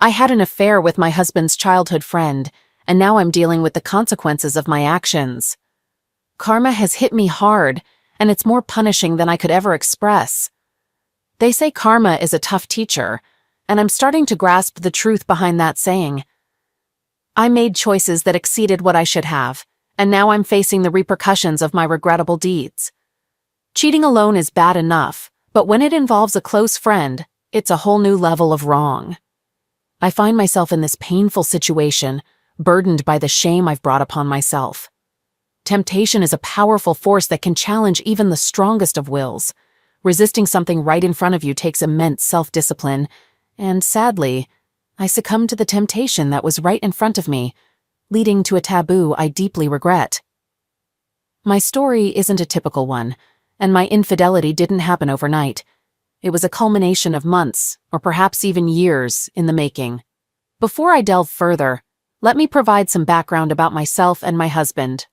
I had an affair with my husband's childhood friend, and now I'm dealing with the consequences of my actions. Karma has hit me hard, and it's more punishing than I could ever express. They say karma is a tough teacher, and I'm starting to grasp the truth behind that saying. I made choices that exceeded what I should have, and now I'm facing the repercussions of my regrettable deeds. Cheating alone is bad enough, but when it involves a close friend, it's a whole new level of wrong. I find myself in this painful situation, burdened by the shame I've brought upon myself. Temptation is a powerful force that can challenge even the strongest of wills. Resisting something right in front of you takes immense self-discipline, and sadly, I succumbed to the temptation that was right in front of me, leading to a taboo I deeply regret. My story isn't a typical one, and my infidelity didn't happen overnight. It was a culmination of months, or perhaps even years, in the making. Before I delve further, let me provide some background about myself and my husband.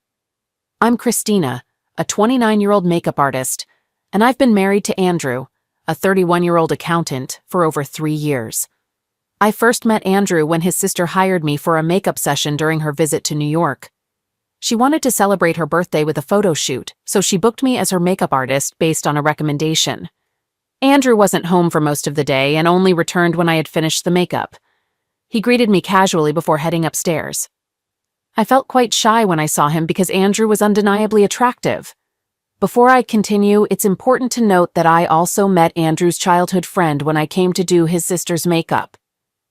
I'm Christina, a 29-year-old makeup artist, and I've been married to Andrew, a 31-year-old accountant, for over 3 years. I first met Andrew when his sister hired me for a makeup session during her visit to New York. She wanted to celebrate her birthday with a photo shoot, so she booked me as her makeup artist based on a recommendation. Andrew wasn't home for most of the day and only returned when I had finished the makeup. He greeted me casually before heading upstairs. I felt quite shy when I saw him because Andrew was undeniably attractive. Before I continue, it's important to note that I also met Andrew's childhood friend when I came to do his sister's makeup.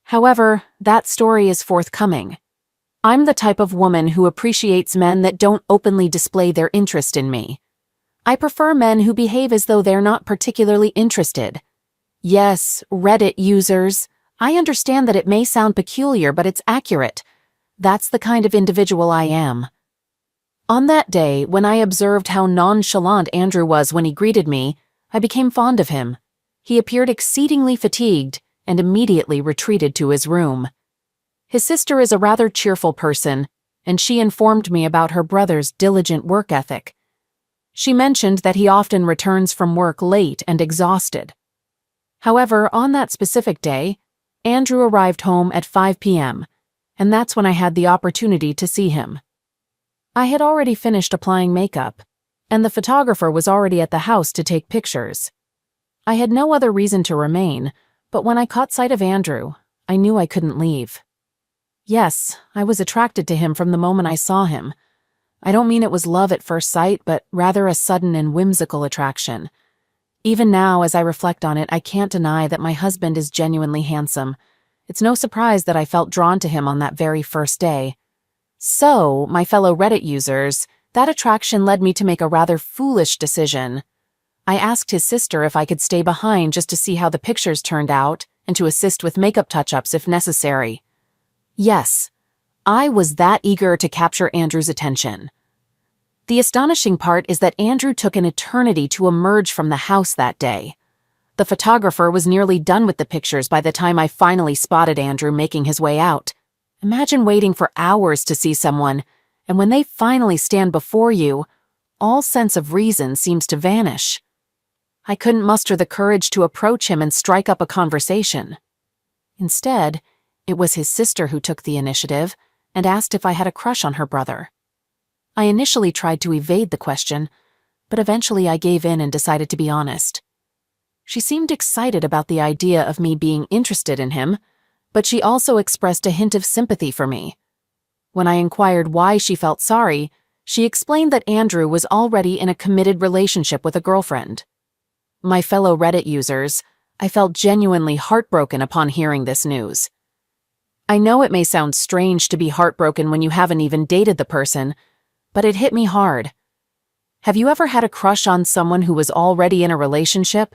However, that story is forthcoming. I'm the type of woman who appreciates men that don't openly display their interest in me. I prefer men who behave as though they're not particularly interested. Yes, Reddit users, I understand that it may sound peculiar, but it's accurate. That's the kind of individual I am. On that day, when I observed how nonchalant Andrew was when he greeted me, I became fond of him. He appeared exceedingly fatigued and immediately retreated to his room. His sister is a rather cheerful person, and she informed me about her brother's diligent work ethic. She mentioned that he often returns from work late and exhausted. However, on that specific day, Andrew arrived home at 5 p.m., and that's when I had the opportunity to see him. I had already finished applying makeup, and the photographer was already at the house to take pictures. I had no other reason to remain, but when I caught sight of Andrew, I knew I couldn't leave. Yes, I was attracted to him from the moment I saw him. I don't mean it was love at first sight, but rather a sudden and whimsical attraction. Even now, as I reflect on it, I can't deny that my husband is genuinely handsome. It's no surprise that I felt drawn to him on that very first day. So, my fellow Reddit users, that attraction led me to make a rather foolish decision. I asked his sister if I could stay behind just to see how the pictures turned out and to assist with makeup touch-ups if necessary. Yes, I was that eager to capture Andrew's attention. The astonishing part is that Andrew took an eternity to emerge from the house that day. The photographer was nearly done with the pictures by the time I finally spotted Andrew making his way out. Imagine waiting for hours to see someone, and when they finally stand before you, all sense of reason seems to vanish. I couldn't muster the courage to approach him and strike up a conversation. Instead, it was his sister who took the initiative and asked if I had a crush on her brother. I initially tried to evade the question, but eventually I gave in and decided to be honest. She seemed excited about the idea of me being interested in him, but she also expressed a hint of sympathy for me. When I inquired why she felt sorry, she explained that Andrew was already in a committed relationship with a girlfriend. My fellow Reddit users, I felt genuinely heartbroken upon hearing this news. I know it may sound strange to be heartbroken when you haven't even dated the person, but it hit me hard. Have you ever had a crush on someone who was already in a relationship?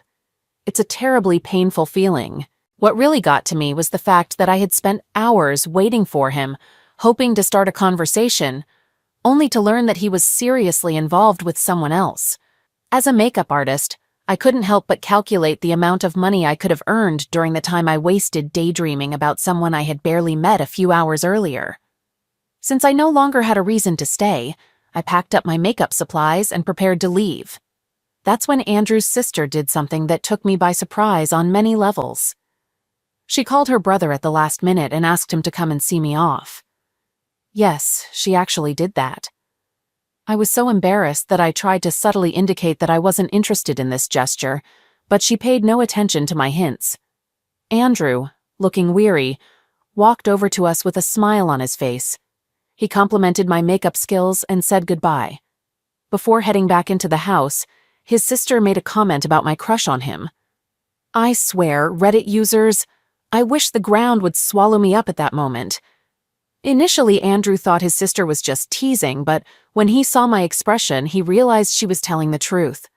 It's a terribly painful feeling. What really got to me was the fact that I had spent hours waiting for him, hoping to start a conversation, only to learn that he was seriously involved with someone else. As a makeup artist, I couldn't help but calculate the amount of money I could have earned during the time I wasted daydreaming about someone I had barely met a few hours earlier. Since I no longer had a reason to stay, I packed up my makeup supplies and prepared to leave. That's when Andrew's sister did something that took me by surprise on many levels. She called her brother at the last minute and asked him to come and see me off. Yes, she actually did that. I was so embarrassed that I tried to subtly indicate that I wasn't interested in this gesture, but she paid no attention to my hints. Andrew, looking weary, walked over to us with a smile on his face. He complimented my makeup skills and said goodbye. Before heading back into the house, his sister made a comment about my crush on him. I swear, Reddit users, I wish the ground would swallow me up at that moment. Initially, Andrew thought his sister was just teasing, but when he saw my expression, he realized she was telling the truth.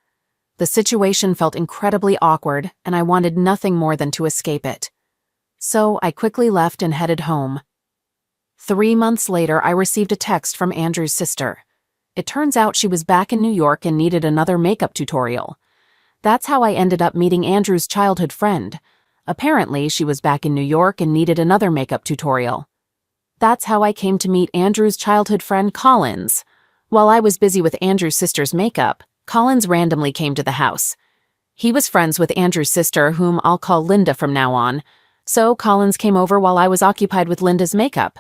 The situation felt incredibly awkward, and I wanted nothing more than to escape it. So I quickly left and headed home. 3 months later, I received a text from Andrew's sister. It turns out she was back in New York and needed another makeup tutorial. That's how I ended up meeting Andrew's childhood friend. Apparently, she was back in New York and needed another makeup tutorial. That's how I came to meet Andrew's childhood friend, Collins. While I was busy with Andrew's sister's makeup, Collins randomly came to the house. He was friends with Andrew's sister, whom I'll call Linda from now on, so Collins came over while I was occupied with Linda's makeup.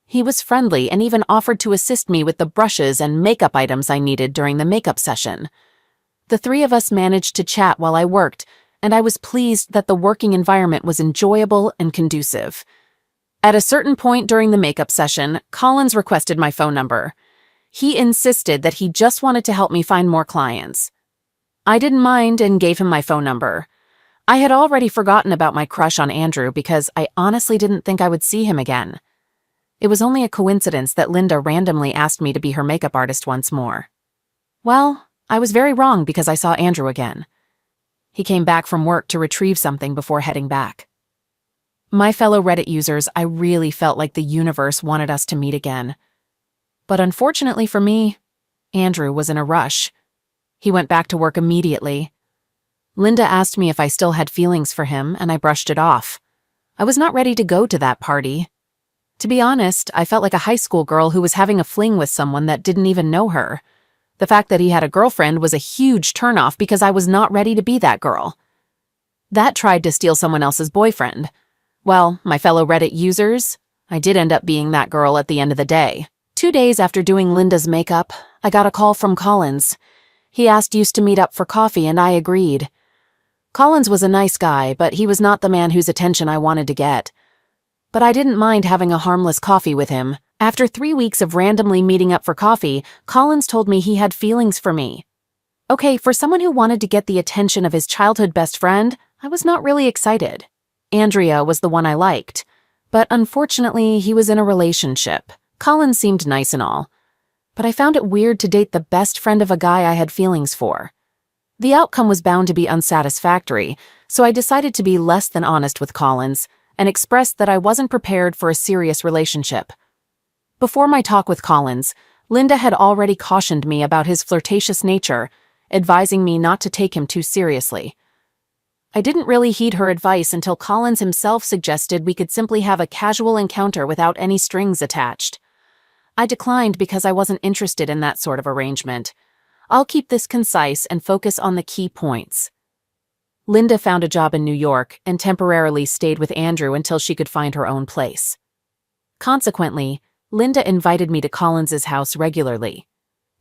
He was friendly and even offered to assist me with the brushes and makeup items I needed during the makeup session. The three of us managed to chat while I worked, and I was pleased that the working environment was enjoyable and conducive. At a certain point during the makeup session, Collins requested my phone number. He insisted that he just wanted to help me find more clients. I didn't mind and gave him my phone number. I had already forgotten about my crush on Andrew because I honestly didn't think I would see him again. It was only a coincidence that Linda randomly asked me to be her makeup artist once more. Well, I was very wrong because I saw Andrew again. He came back from work to retrieve something before heading back. My fellow Reddit users, I really felt like the universe wanted us to meet again. But unfortunately for me, Andrew was in a rush. He went back to work immediately. Linda asked me if I still had feelings for him, and I brushed it off. I was not ready to go to that party. To be honest, I felt like a high school girl who was having a fling with someone that didn't even know her. The fact that he had a girlfriend was a huge turnoff because I was not ready to be that girl. That tried to steal someone else's boyfriend. Well, my fellow Reddit users, I did end up being that girl at the end of the day. 2 days after doing Linda's makeup, I got a call from Collins. He asked us to meet up for coffee and I agreed. Collins was a nice guy, but he was not the man whose attention I wanted to get. But I didn't mind having a harmless coffee with him. After 3 weeks of randomly meeting up for coffee, Collins told me he had feelings for me. Okay, for someone who wanted to get the attention of his childhood best friend, I was not really excited. Andrea was the one I liked, but unfortunately he was in a relationship. Collins seemed nice and all, but I found it weird to date the best friend of a guy I had feelings for. The outcome was bound to be unsatisfactory, so I decided to be less than honest with Collins and expressed that I wasn't prepared for a serious relationship. Before my talk with Collins, Linda had already cautioned me about his flirtatious nature, advising me not to take him too seriously. I didn't really heed her advice until Collins himself suggested we could simply have a casual encounter without any strings attached. I declined because I wasn't interested in that sort of arrangement. I'll keep this concise and focus on the key points. Linda found a job in New York and temporarily stayed with Andrew until she could find her own place. Consequently, Linda invited me to Collins's house regularly.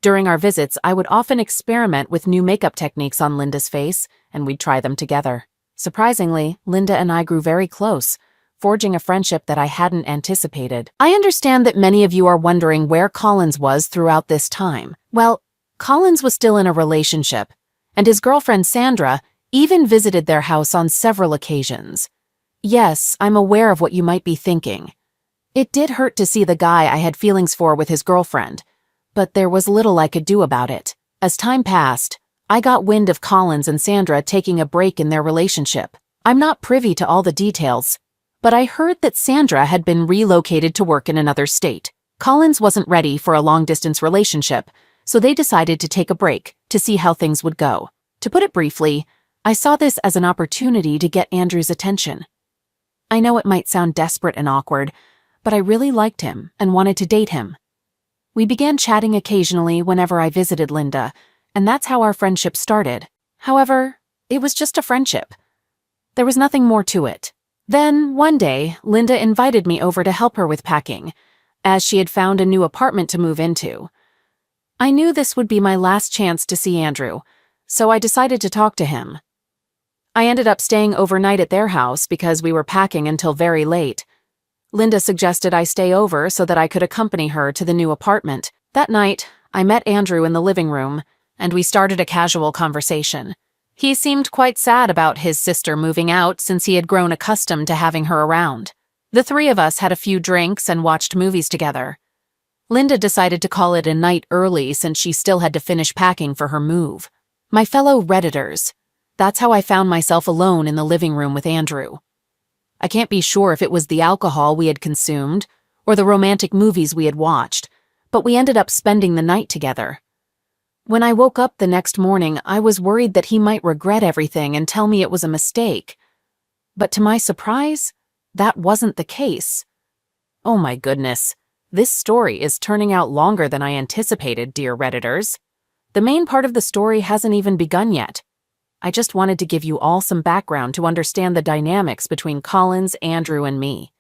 During our visits, I would often experiment with new makeup techniques on Linda's face, and we'd try them together. Surprisingly, Linda and I grew very close, forging a friendship that I hadn't anticipated. I understand that many of you are wondering where Collins was throughout this time. Well, Collins was still in a relationship, and his girlfriend Sandra even visited their house on several occasions. Yes, I'm aware of what you might be thinking. It did hurt to see the guy I had feelings for with his girlfriend, but there was little I could do about it. As time passed, I got wind of Collins and Sandra taking a break in their relationship. I'm not privy to all the details, but I heard that Sandra had been relocated to work in another state. Collins wasn't ready for a long-distance relationship, so they decided to take a break to see how things would go. To put it briefly, I saw this as an opportunity to get Andrew's attention. I know it might sound desperate and awkward, but I really liked him and wanted to date him. We began chatting occasionally whenever I visited Linda, and that's how our friendship started. However, it was just a friendship. There was nothing more to it. Then, one day, Linda invited me over to help her with packing, as she had found a new apartment to move into. I knew this would be my last chance to see Andrew, so I decided to talk to him. I ended up staying overnight at their house because we were packing until very late. Linda suggested I stay over so that I could accompany her to the new apartment. That night, I met Andrew in the living room, and we started a casual conversation. He seemed quite sad about his sister moving out since he had grown accustomed to having her around. The three of us had a few drinks and watched movies together. Linda decided to call it a night early since she still had to finish packing for her move. My fellow Redditors, that's how I found myself alone in the living room with Andrew. I can't be sure if it was the alcohol we had consumed or the romantic movies we had watched, but we ended up spending the night together. When I woke up the next morning, I was worried that he might regret everything and tell me it was a mistake. But to my surprise, that wasn't the case. Oh my goodness, this story is turning out longer than I anticipated, dear Redditors. The main part of the story hasn't even begun yet. I just wanted to give you all some background to understand the dynamics between Collins, Andrew, and me.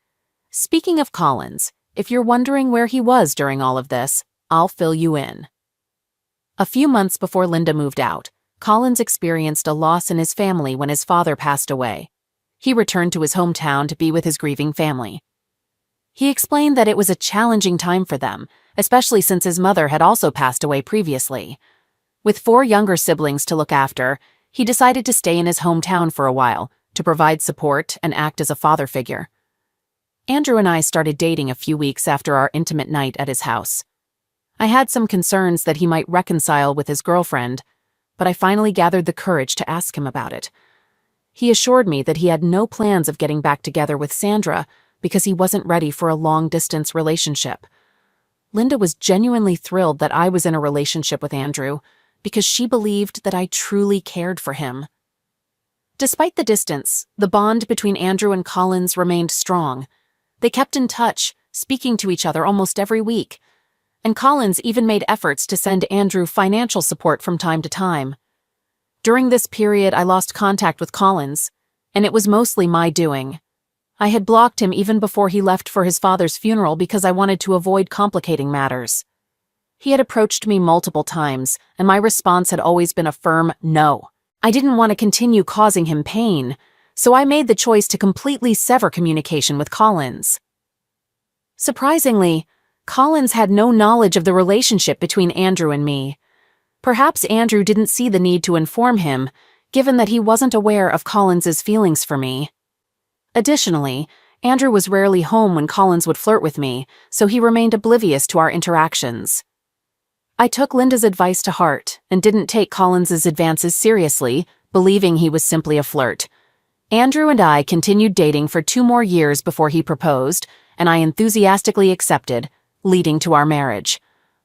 Speaking of Collins, if you're wondering where he was during all of this, I'll fill you in. A few months before Linda moved out, Collins experienced a loss in his family when his father passed away. He returned to his hometown to be with his grieving family. He explained that it was a challenging time for them, especially since his mother had also passed away previously. With 4 younger siblings to look after, he decided to stay in his hometown for a while, to provide support and act as a father figure. Andrew and I started dating a few weeks after our intimate night at his house. I had some concerns that he might reconcile with his girlfriend, but I finally gathered the courage to ask him about it. He assured me that he had no plans of getting back together with Sandra because he wasn't ready for a long-distance relationship. Linda was genuinely thrilled that I was in a relationship with Andrew because she believed that I truly cared for him. Despite the distance, the bond between Andrew and Collins remained strong. They kept in touch, speaking to each other almost every week, and Collins even made efforts to send Andrew financial support from time to time. During this period, I lost contact with Collins, and it was mostly my doing. I had blocked him even before he left for his father's funeral because I wanted to avoid complicating matters. He had approached me multiple times, and my response had always been a firm no. I didn't want to continue causing him pain, so I made the choice to completely sever communication with Collins. Surprisingly, Collins had no knowledge of the relationship between Andrew and me. Perhaps Andrew didn't see the need to inform him, given that he wasn't aware of Collins's feelings for me. Additionally, Andrew was rarely home when Collins would flirt with me, so he remained oblivious to our interactions. I took Linda's advice to heart and didn't take Collins's advances seriously, believing he was simply a flirt. Andrew and I continued dating for 2 more years before he proposed, and I enthusiastically accepted, leading to our marriage.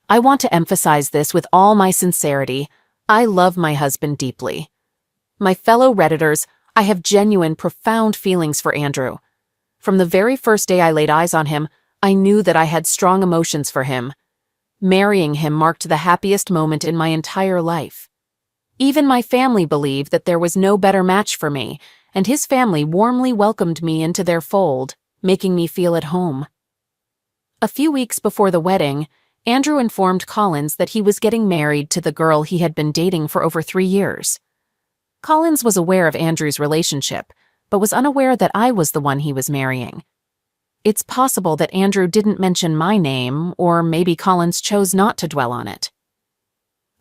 I want to emphasize this with all my sincerity. I love my husband deeply. My fellow Redditors, I have genuine, profound feelings for Andrew. From the very first day I laid eyes on him, I knew that I had strong emotions for him. Marrying him marked the happiest moment in my entire life. Even my family believed that there was no better match for me, and his family warmly welcomed me into their fold, making me feel at home. A few weeks before the wedding, Andrew informed Collins that he was getting married to the girl he had been dating for over 3 years. Collins was aware of Andrew's relationship, but was unaware that I was the one he was marrying. It's possible that Andrew didn't mention my name, or maybe Collins chose not to dwell on it.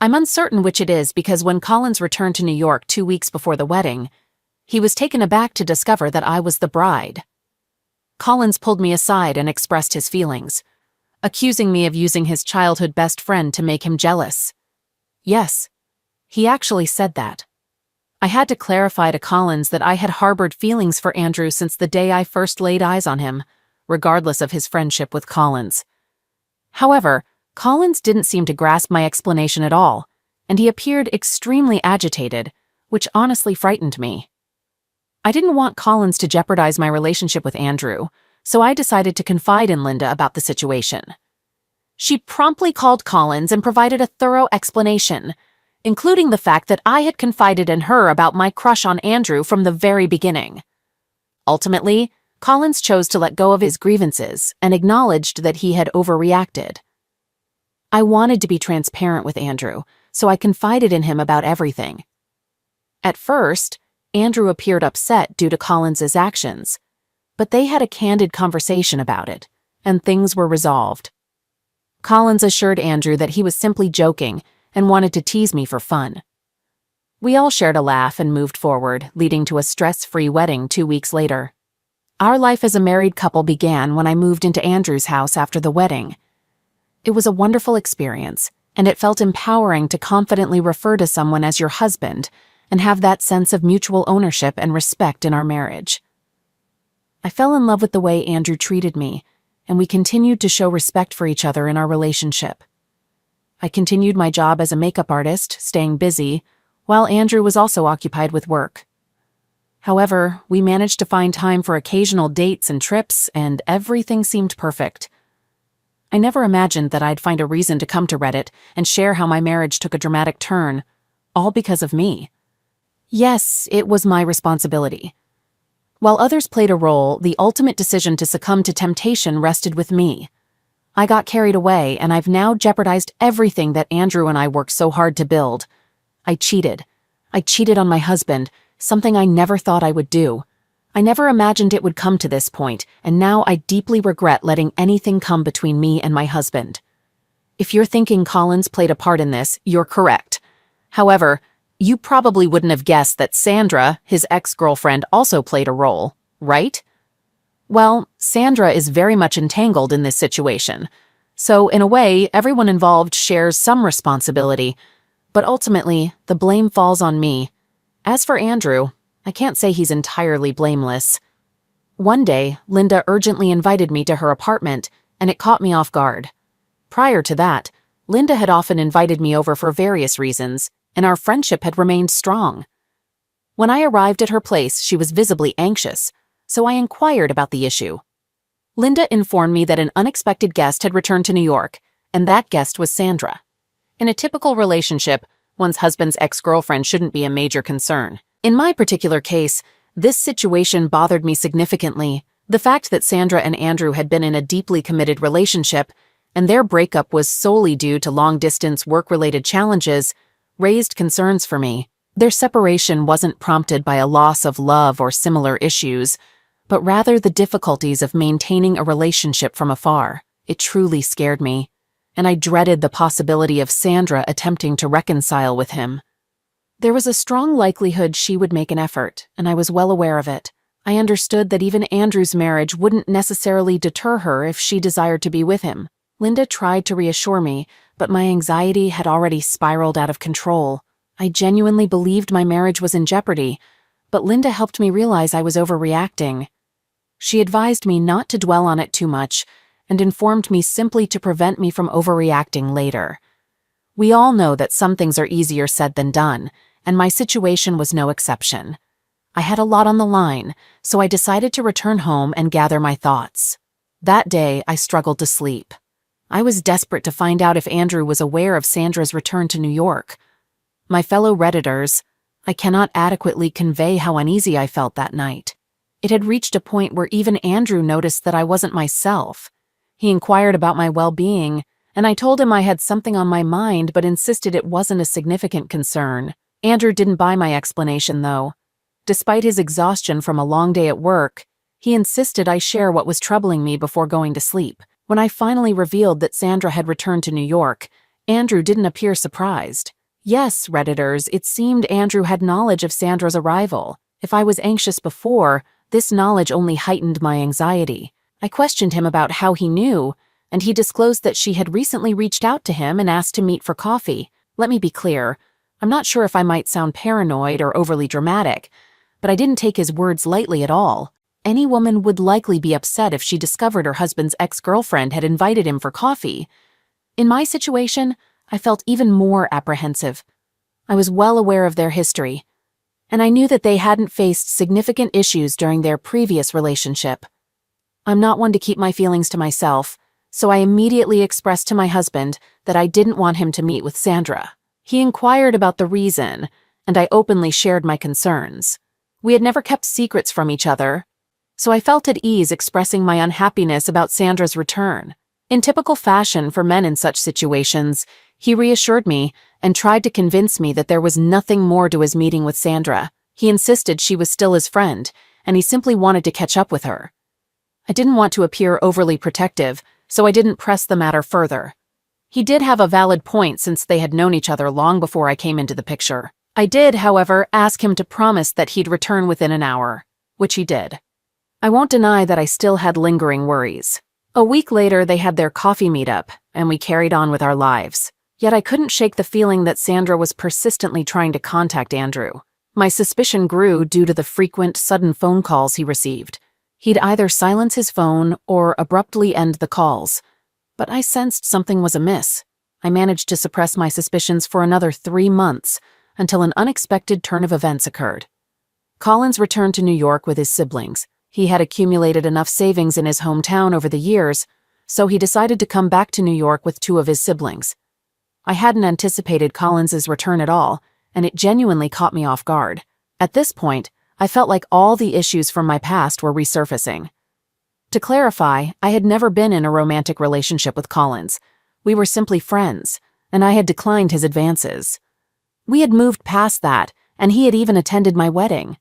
I'm uncertain which it is because when Collins returned to New York 2 weeks before the wedding, he was taken aback to discover that I was the bride. Collins pulled me aside and expressed his feelings, accusing me of using his childhood best friend to make him jealous. Yes, he actually said that. I had to clarify to Collins that I had harbored feelings for Andrew since the day I first laid eyes on him, regardless of his friendship with Collins. However, Collins didn't seem to grasp my explanation at all, and he appeared extremely agitated, which honestly frightened me. I didn't want Collins to jeopardize my relationship with Andrew, so I decided to confide in Linda about the situation. She promptly called Collins and provided a thorough explanation, including the fact that I had confided in her about my crush on Andrew from the very beginning. Ultimately, Collins chose to let go of his grievances and acknowledged that he had overreacted. I wanted to be transparent with Andrew, so I confided in him about everything. At first, Andrew appeared upset due to Collins's actions, but they had a candid conversation about it, and things were resolved. Collins assured Andrew that he was simply joking and wanted to tease me for fun. We all shared a laugh and moved forward, leading to a stress-free wedding 2 weeks later. Our life as a married couple began when I moved into Andrew's house after the wedding. It was a wonderful experience, and it felt empowering to confidently refer to someone as your husband and have that sense of mutual ownership and respect in our marriage. I fell in love with the way Andrew treated me, and we continued to show respect for each other in our relationship. I continued my job as a makeup artist, staying busy, while Andrew was also occupied with work. However, we managed to find time for occasional dates and trips, and everything seemed perfect. I never imagined that I'd find a reason to come to Reddit and share how my marriage took a dramatic turn, all because of me. Yes, it was my responsibility. While others played a role, the ultimate decision to succumb to temptation rested with me. I got carried away, and I've now jeopardized everything that Andrew and I worked so hard to build. I cheated. I cheated on my husband, something I never thought I would do. I never imagined it would come to this point, and now I deeply regret letting anything come between me and my husband. If you're thinking Collins played a part in this, you're correct. However, you probably wouldn't have guessed that Sandra, his ex-girlfriend, also played a role, right? Well, Sandra is very much entangled in this situation. So, in a way, everyone involved shares some responsibility, but ultimately, the blame falls on me. As for Andrew, I can't say he's entirely blameless. One day, Linda urgently invited me to her apartment, and it caught me off guard. Prior to that, Linda had often invited me over for various reasons, and our friendship had remained strong. When I arrived at her place, she was visibly anxious, so I inquired about the issue. Linda informed me that an unexpected guest had returned to New York, and that guest was Sandra. In a typical relationship, one's husband's ex-girlfriend shouldn't be a major concern. In my particular case, this situation bothered me significantly. The fact that Sandra and Andrew had been in a deeply committed relationship, and their breakup was solely due to long-distance work-related challenges, raised concerns for me. Their separation wasn't prompted by a loss of love or similar issues, but rather the difficulties of maintaining a relationship from afar. It truly scared me, and I dreaded the possibility of Sandra attempting to reconcile with him. There was a strong likelihood she would make an effort, and I was well aware of it. I understood that even Andrew's marriage wouldn't necessarily deter her if she desired to be with him. Linda tried to reassure me, but my anxiety had already spiraled out of control. I genuinely believed my marriage was in jeopardy, but Linda helped me realize I was overreacting. She advised me not to dwell on it too much, and informed me simply to prevent me from overreacting later. We all know that some things are easier said than done, and my situation was no exception. I had a lot on the line, so I decided to return home and gather my thoughts. That day, I struggled to sleep. I was desperate to find out if Andrew was aware of Sandra's return to New York. My fellow Redditors, I cannot adequately convey how uneasy I felt that night. It had reached a point where even Andrew noticed that I wasn't myself. He inquired about my well-being, and I told him I had something on my mind but insisted it wasn't a significant concern. Andrew didn't buy my explanation, though. Despite his exhaustion from a long day at work, he insisted I share what was troubling me before going to sleep. When I finally revealed that Sandra had returned to New York, Andrew didn't appear surprised. Yes, Redditors, it seemed Andrew had knowledge of Sandra's arrival. If I was anxious before, this knowledge only heightened my anxiety. I questioned him about how he knew, and he disclosed that she had recently reached out to him and asked to meet for coffee. Let me be clear. I'm not sure if I might sound paranoid or overly dramatic, but I didn't take his words lightly at all. Any woman would likely be upset if she discovered her husband's ex-girlfriend had invited him for coffee. In my situation, I felt even more apprehensive. I was well aware of their history, and I knew that they hadn't faced significant issues during their previous relationship. I'm not one to keep my feelings to myself, so I immediately expressed to my husband that I didn't want him to meet with Sandra. He inquired about the reason, and I openly shared my concerns. We had never kept secrets from each other, so I felt at ease expressing my unhappiness about Sandra's return. In typical fashion for men in such situations, he reassured me and tried to convince me that there was nothing more to his meeting with Sandra. He insisted she was still his friend, and he simply wanted to catch up with her. I didn't want to appear overly protective, so I didn't press the matter further. He did have a valid point since they had known each other long before I came into the picture. I did, however, ask him to promise that he'd return within an hour, which he did. I won't deny that I still had lingering worries. A week later, they had their coffee meetup, and we carried on with our lives. Yet I couldn't shake the feeling that Sandra was persistently trying to contact Andrew. My suspicion grew due to the frequent, sudden phone calls he received. He'd either silence his phone or abruptly end the calls. But I sensed something was amiss. I managed to suppress my suspicions for another 3 months, until an unexpected turn of events occurred. Collins returned to New York with his siblings. He had accumulated enough savings in his hometown over the years, so he decided to come back to New York with 2 of his siblings. I hadn't anticipated Collins's return at all, and it genuinely caught me off guard. At this point, I felt like all the issues from my past were resurfacing. To clarify, I had never been in a romantic relationship with Collins. We were simply friends, and I had declined his advances. We had moved past that, and he had even attended my wedding.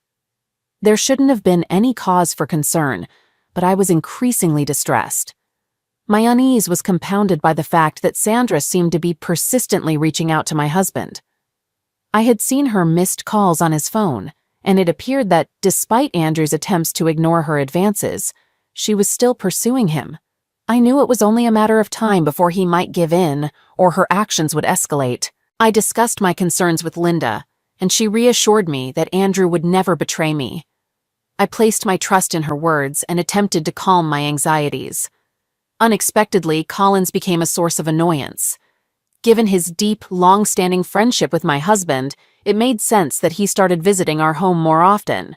There shouldn't have been any cause for concern, but I was increasingly distressed. My unease was compounded by the fact that Sandra seemed to be persistently reaching out to my husband. I had seen her missed calls on his phone, and it appeared that, despite Andrew's attempts to ignore her advances, she was still pursuing him. I knew it was only a matter of time before he might give in, or her actions would escalate. I discussed my concerns with Linda, and she reassured me that Andrew would never betray me. I placed my trust in her words and attempted to calm my anxieties. Unexpectedly, Collins became a source of annoyance. Given his deep, long-standing friendship with my husband, it made sense that he started visiting our home more often.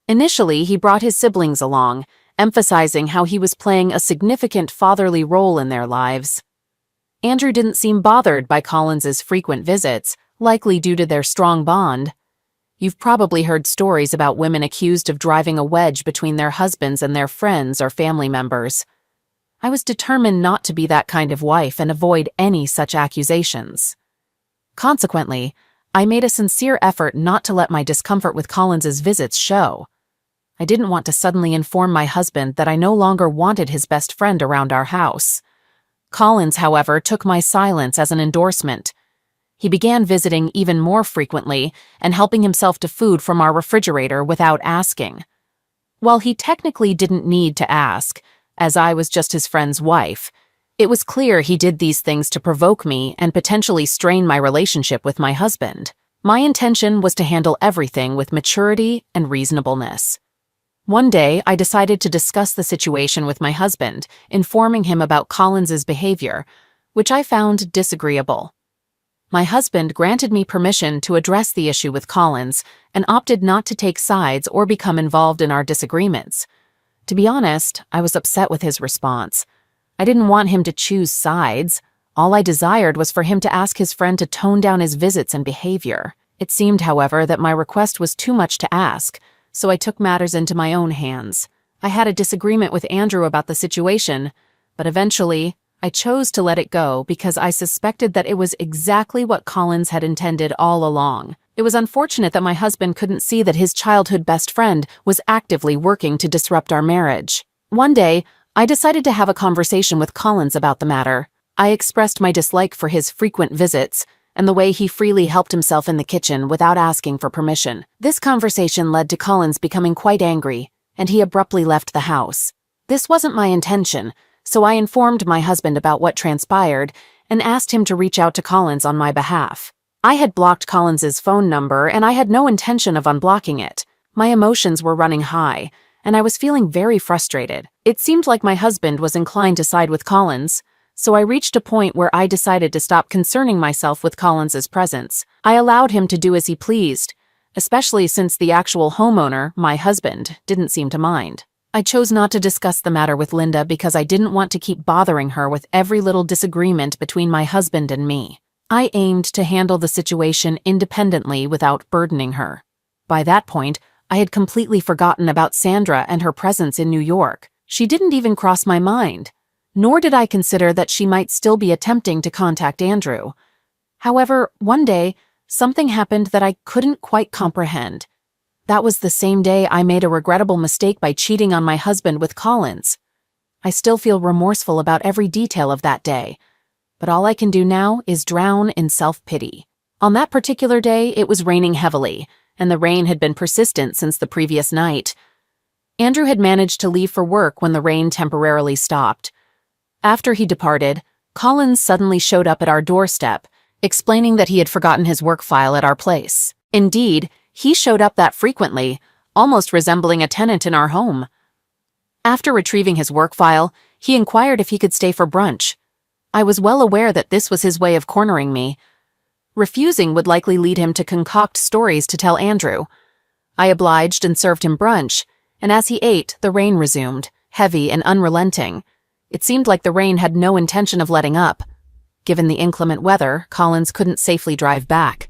Initially, he brought his siblings along, emphasizing how he was playing a significant fatherly role in their lives. Andrew didn't seem bothered by Collins's frequent visits, likely due to their strong bond. You've probably heard stories about women accused of driving a wedge between their husbands and their friends or family members. I was determined not to be that kind of wife and avoid any such accusations. Consequently, I made a sincere effort not to let my discomfort with Collins's visits show. I didn't want to suddenly inform my husband that I no longer wanted his best friend around our house. Collins, however, took my silence as an endorsement. He began visiting even more frequently and helping himself to food from our refrigerator without asking. While he technically didn't need to ask, as I was just his friend's wife, it was clear he did these things to provoke me and potentially strain my relationship with my husband. My intention was to handle everything with maturity and reasonableness. One day, I decided to discuss the situation with my husband, informing him about Collins's behavior, which I found disagreeable. My husband granted me permission to address the issue with Collins and opted not to take sides or become involved in our disagreements. To be honest, I was upset with his response. I didn't want him to choose sides. All I desired was for him to ask his friend to tone down his visits and behavior. It seemed, however, that my request was too much to ask, so I took matters into my own hands. I had a disagreement with Andrew about the situation, but eventually, I chose to let it go because I suspected that it was exactly what Collins had intended all along. It was unfortunate that my husband couldn't see that his childhood best friend was actively working to disrupt our marriage. One day, I decided to have a conversation with Collins about the matter. I expressed my dislike for his frequent visits and the way he freely helped himself in the kitchen without asking for permission. This conversation led to Collins becoming quite angry, and he abruptly left the house. This wasn't my intention, so I informed my husband about what transpired and asked him to reach out to Collins on my behalf. I had blocked Collins's phone number, and I had no intention of unblocking it. My emotions were running high, and I was feeling very frustrated. It seemed like my husband was inclined to side with Collins, so I reached a point where I decided to stop concerning myself with Collins's presence. I allowed him to do as he pleased, especially since the actual homeowner, my husband, didn't seem to mind. I chose not to discuss the matter with Linda because I didn't want to keep bothering her with every little disagreement between my husband and me. I aimed to handle the situation independently without burdening her. By that point, I had completely forgotten about Sandra and her presence in New York. She didn't even cross my mind, nor did I consider that she might still be attempting to contact Andrew. However, one day, something happened that I couldn't quite comprehend. That was the same day I made a regrettable mistake by cheating on my husband with Collins. I still feel remorseful about every detail of that day, but all I can do now is drown in self-pity. On that particular day, it was raining heavily, and the rain had been persistent since the previous night. Andrew had managed to leave for work when the rain temporarily stopped. After he departed, Collins suddenly showed up at our doorstep, explaining that he had forgotten his work file at our place. Indeed, he showed up that frequently, almost resembling a tenant in our home. After retrieving his work file, he inquired if he could stay for brunch. I was well aware that this was his way of cornering me. Refusing would likely lead him to concoct stories to tell Andrew. I obliged and served him brunch, and as he ate, the rain resumed, heavy and unrelenting. It seemed like the rain had no intention of letting up. Given the inclement weather, Collins couldn't safely drive back.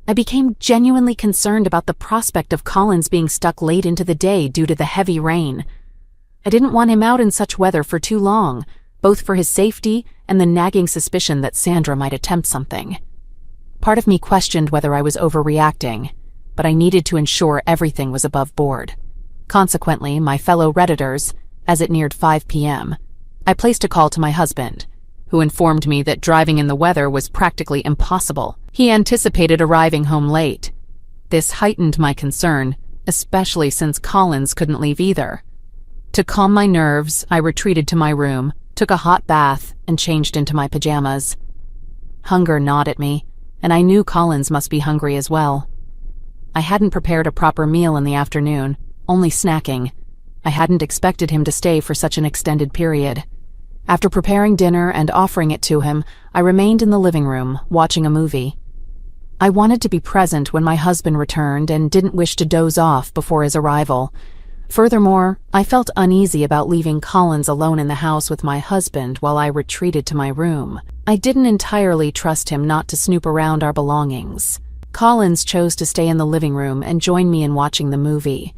I became genuinely concerned about the prospect of Collins being stuck late into the day due to the heavy rain. I didn't want him out in such weather for too long, both for his safety and the nagging suspicion that Sandra might attempt something. Part of me questioned whether I was overreacting, but I needed to ensure everything was above board. Consequently, my fellow Redditors, as it neared 5 p.m., I placed a call to my husband, who informed me that driving in the weather was practically impossible. He anticipated arriving home late. This heightened my concern, especially since Collins couldn't leave either. To calm my nerves, I retreated to my room, took a hot bath, and changed into my pajamas. Hunger gnawed at me, and I knew Collins must be hungry as well. I hadn't prepared a proper meal in the afternoon, only snacking. I hadn't expected him to stay for such an extended period. After preparing dinner and offering it to him, I remained in the living room, watching a movie. I wanted to be present when my husband returned and didn't wish to doze off before his arrival. Furthermore, I felt uneasy about leaving Collins alone in the house with my husband while I retreated to my room. I didn't entirely trust him not to snoop around our belongings. Collins chose to stay in the living room and join me in watching the movie.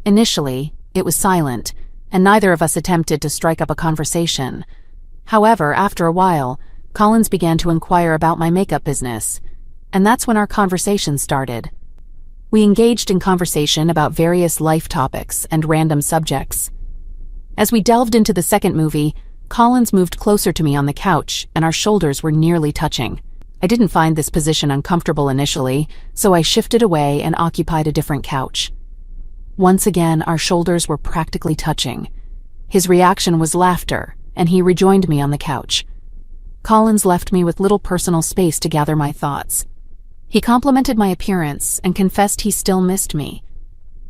Initially, it was silent, and neither of us attempted to strike up a conversation. However, after a while, Collins began to inquire about my makeup business, and that's when our conversation started. We engaged in conversation about various life topics and random subjects. As we delved into the second movie, Collins moved closer to me on the couch, and our shoulders were nearly touching. I didn't find this position uncomfortable initially, so I shifted away and occupied a different couch. Once again, our shoulders were practically touching. His reaction was laughter, and he rejoined me on the couch. Collins left me with little personal space to gather my thoughts. He complimented my appearance and confessed he still missed me.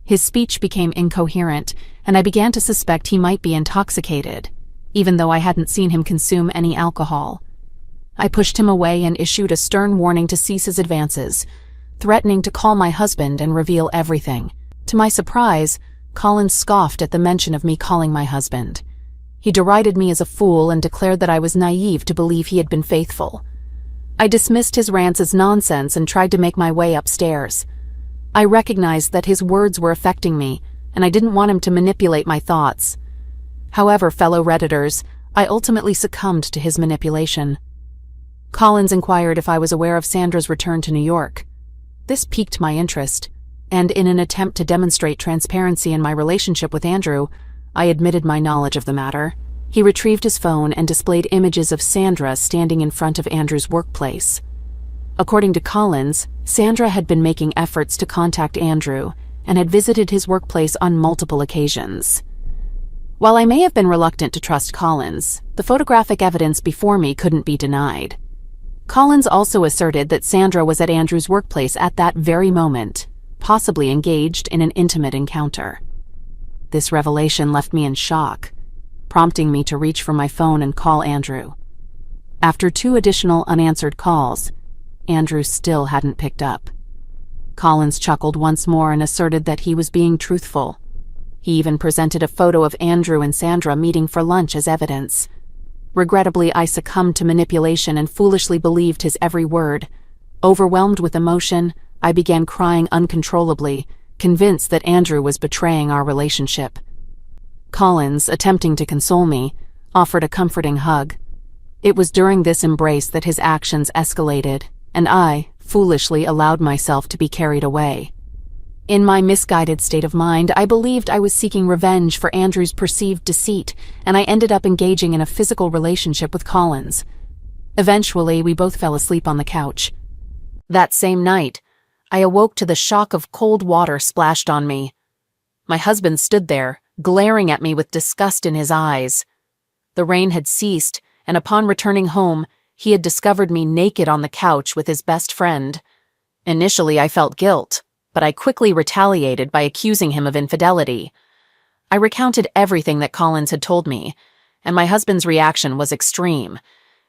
His speech became incoherent, and I began to suspect he might be intoxicated, even though I hadn't seen him consume any alcohol. I pushed him away and issued a stern warning to cease his advances, threatening to call my husband and reveal everything. To my surprise, Collins scoffed at the mention of me calling my husband. He derided me as a fool and declared that I was naive to believe he had been faithful. I dismissed his rants as nonsense and tried to make my way upstairs. I recognized that his words were affecting me, and I didn't want him to manipulate my thoughts. However, fellow Redditors, I ultimately succumbed to his manipulation. Collins inquired if I was aware of Sandra's return to New York. This piqued my interest, and in an attempt to demonstrate transparency in my relationship with Andrew, I admitted my knowledge of the matter. He retrieved his phone and displayed images of Sandra standing in front of Andrew's workplace. According to Collins, Sandra had been making efforts to contact Andrew and had visited his workplace on multiple occasions. While I may have been reluctant to trust Collins, the photographic evidence before me couldn't be denied. Collins also asserted that Sandra was at Andrew's workplace at that very moment, possibly engaged in an intimate encounter. This revelation left me in shock, prompting me to reach for my phone and call Andrew. After 2 additional unanswered calls, Andrew still hadn't picked up. Collins chuckled once more and asserted that he was being truthful. He even presented a photo of Andrew and Sandra meeting for lunch as evidence. Regrettably, I succumbed to manipulation and foolishly believed his every word. Overwhelmed with emotion, I began crying uncontrollably, convinced that Andrew was betraying our relationship. Collins, attempting to console me, offered a comforting hug. It was during this embrace that his actions escalated, and I, foolishly, allowed myself to be carried away. In my misguided state of mind, I believed I was seeking revenge for Andrew's perceived deceit, and I ended up engaging in a physical relationship with Collins. Eventually, we both fell asleep on the couch. That same night, I awoke to the shock of cold water splashed on me. My husband stood there, glaring at me with disgust in his eyes. The rain had ceased, and upon returning home, he had discovered me naked on the couch with his best friend. Initially, I felt guilt, but I quickly retaliated by accusing him of infidelity. I recounted everything that Collins had told me, and my husband's reaction was extreme.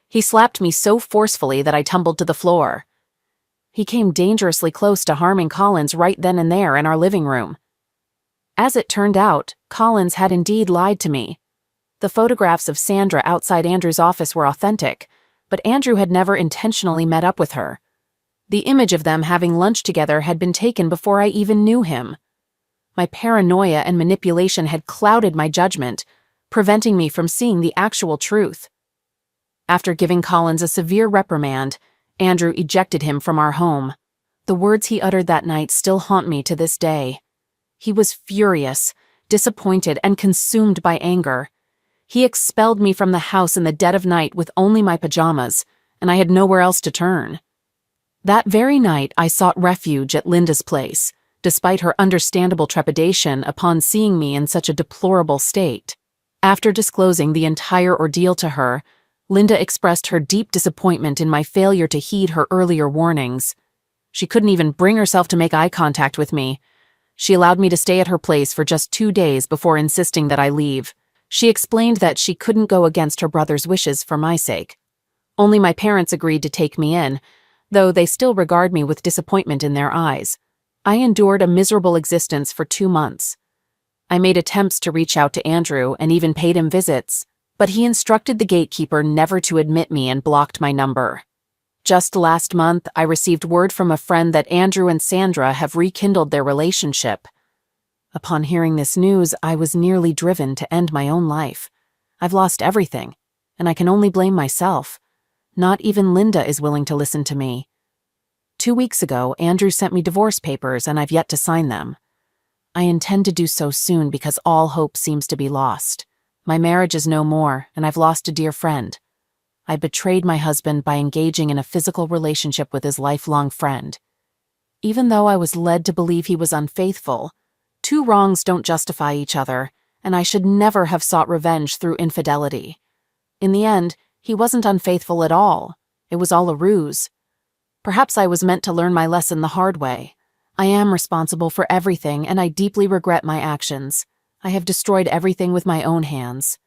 He slapped me so forcefully that I tumbled to the floor. He came dangerously close to harming Collins right then and there in our living room. As it turned out, Collins had indeed lied to me. The photographs of Sandra outside Andrew's office were authentic, but Andrew had never intentionally met up with her. The image of them having lunch together had been taken before I even knew him. My paranoia and manipulation had clouded my judgment, preventing me from seeing the actual truth. After giving Collins a severe reprimand, Andrew ejected him from our home. The words he uttered that night still haunt me to this day. He was furious, disappointed, and consumed by anger. He expelled me from the house in the dead of night with only my pajamas, and I had nowhere else to turn. That very night, I sought refuge at Linda's place, despite her understandable trepidation upon seeing me in such a deplorable state. After disclosing the entire ordeal to her, Linda expressed her deep disappointment in my failure to heed her earlier warnings. She couldn't even bring herself to make eye contact with me. She allowed me to stay at her place for just 2 days before insisting that I leave. She explained that she couldn't go against her brother's wishes for my sake. Only my parents agreed to take me in, though they still regard me with disappointment in their eyes. I endured a miserable existence for 2 months. I made attempts to reach out to Andrew and even paid him visits, but he instructed the gatekeeper never to admit me and blocked my number. Just last month, I received word from a friend that Andrew and Sandra have rekindled their relationship. Upon hearing this news, I was nearly driven to end my own life. I've lost everything, and I can only blame myself. Not even Linda is willing to listen to me. 2 weeks ago, Andrew sent me divorce papers, and I've yet to sign them. I intend to do so soon because all hope seems to be lost. My marriage is no more, and I've lost a dear friend. I betrayed my husband by engaging in a physical relationship with his lifelong friend. Even though I was led to believe he was unfaithful, 2 wrongs don't justify each other, and I should never have sought revenge through infidelity. In the end, he wasn't unfaithful at all. It was all a ruse. Perhaps I was meant to learn my lesson the hard way. I am responsible for everything, and I deeply regret my actions. I have destroyed everything with my own hands.